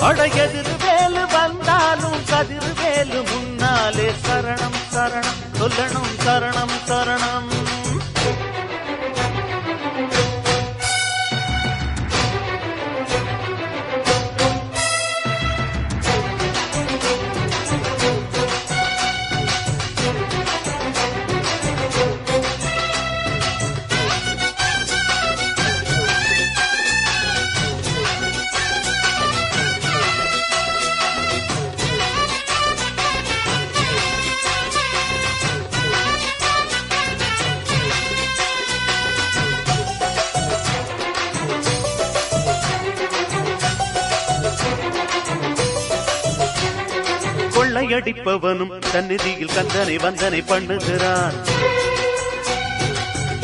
வடகெதிர் வேலு வந்தாலும் கதிர் வேலு முன்னாலே சரணம் சரணம் சொல்லணும் சரணம் சரணம். கொள்ளையடிப்பவனும் சந்நிதியில் கந்தனை வந்தனை பண்ணுகிறான்.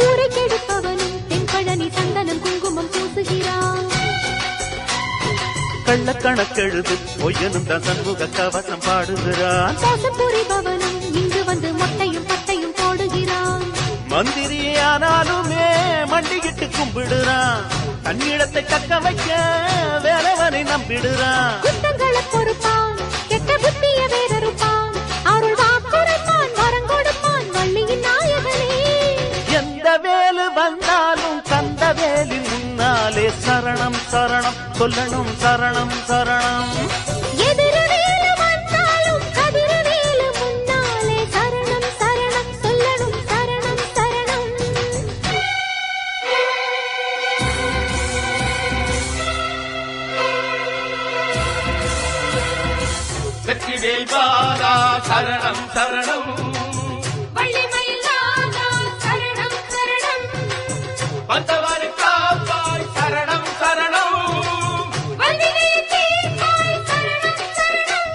ஊரை கெடுப்பவனும் தென்பழனி சந்தனம் குங்குமம் பூசுகிறான். கள்ளக்கணக்கெழுது பொய்யனும் தான் சண்முக கவசம் பாடுகிறான். மோசம் புரிபவனும் இங்கு வந்து மொட்டையும் பட்டையும் போடுகிறான். மந்திரியானாலுமே மண்டிகிட்டு கும்பிடுறான். தன்னிடத்தை தக்க வைக்க வேலவனை நம்பிடுறான். குற்றங்களை பொறுப்பான், கெட்ட புத்திய வேறறுப்பான். அருள் வாக்குரைப்பான், வரம் கொடுப்பான் வள்ளியின் நாயகனே. எந்த வேலு வந்தாலும் கந்த வேலின் முன்னாலே சரணம் சரணம் சொல்லணும் சரணம் சரணம். எதிரவேலு வந்தாலும் கதிரவேலு முன்னாலே சரணம் சரணம் சொல்லணும் சரணம் சரணம். வெற்றிவேல் பாலா சரணம் சரணம். வள்ளிமயில் நாதா சரணம் சரணம். வந்தவர் காப்பாய் சரணம் சரணம். வல்வினையை தீர்ப்பாய் சரணம் சரணம்.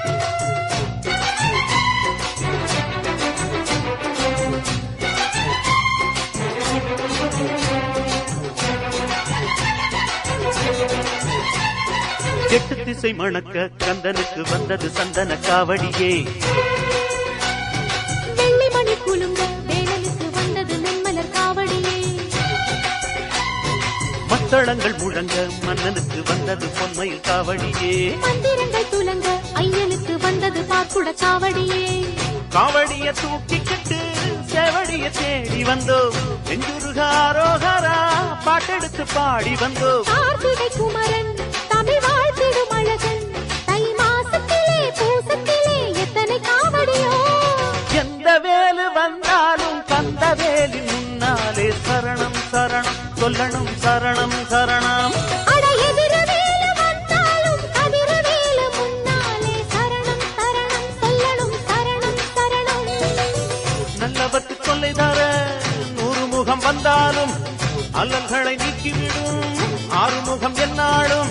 எட்டு திசை மணக்க கந்தனுக்கு வந்தது சந்தன காவடியே. வெள்ளி மணி குலுங்க வேலனுக்கு வந்தது நென்மலர் காவடியே. மத்தளங்கள் முழங்க மன்னனுக்கு வந்தது பொன்மயில் காவடியே. மந்திரங்கள் துலங்க ஐயனுக்கு வந்தது பார்க்குட காவடியே. காவடிய தூக்கிக்கிட்டு சேவடிய தேடி வந்தோம். நெஞ்சுருகாரோகரா பாட்டெடுத்து பாடி வந்தோம். கார்த்திகை குமரன் தமிழ் வாழ்த்திடும் அழகன். தை மாசத்திலே பூசத்திலே எத்தனை காவடியோ. எந்த வேலு வந்தாலும் கந்த வேலி முன்னாலே சரணம் சரணம் சொல்லணும் சரணம் சரணம். அட எதிரவேலு வந்தாலும் கதிரவேலு முன்னாலே சரணம் சரணம் சொல்லணும் சரணம் சரணம். நல்லவத்து கொள்ளை தர 100 முகம் வந்தாலும் அல்லல்களை நீக்கிவிடும் 6 முகம் என்னாலும்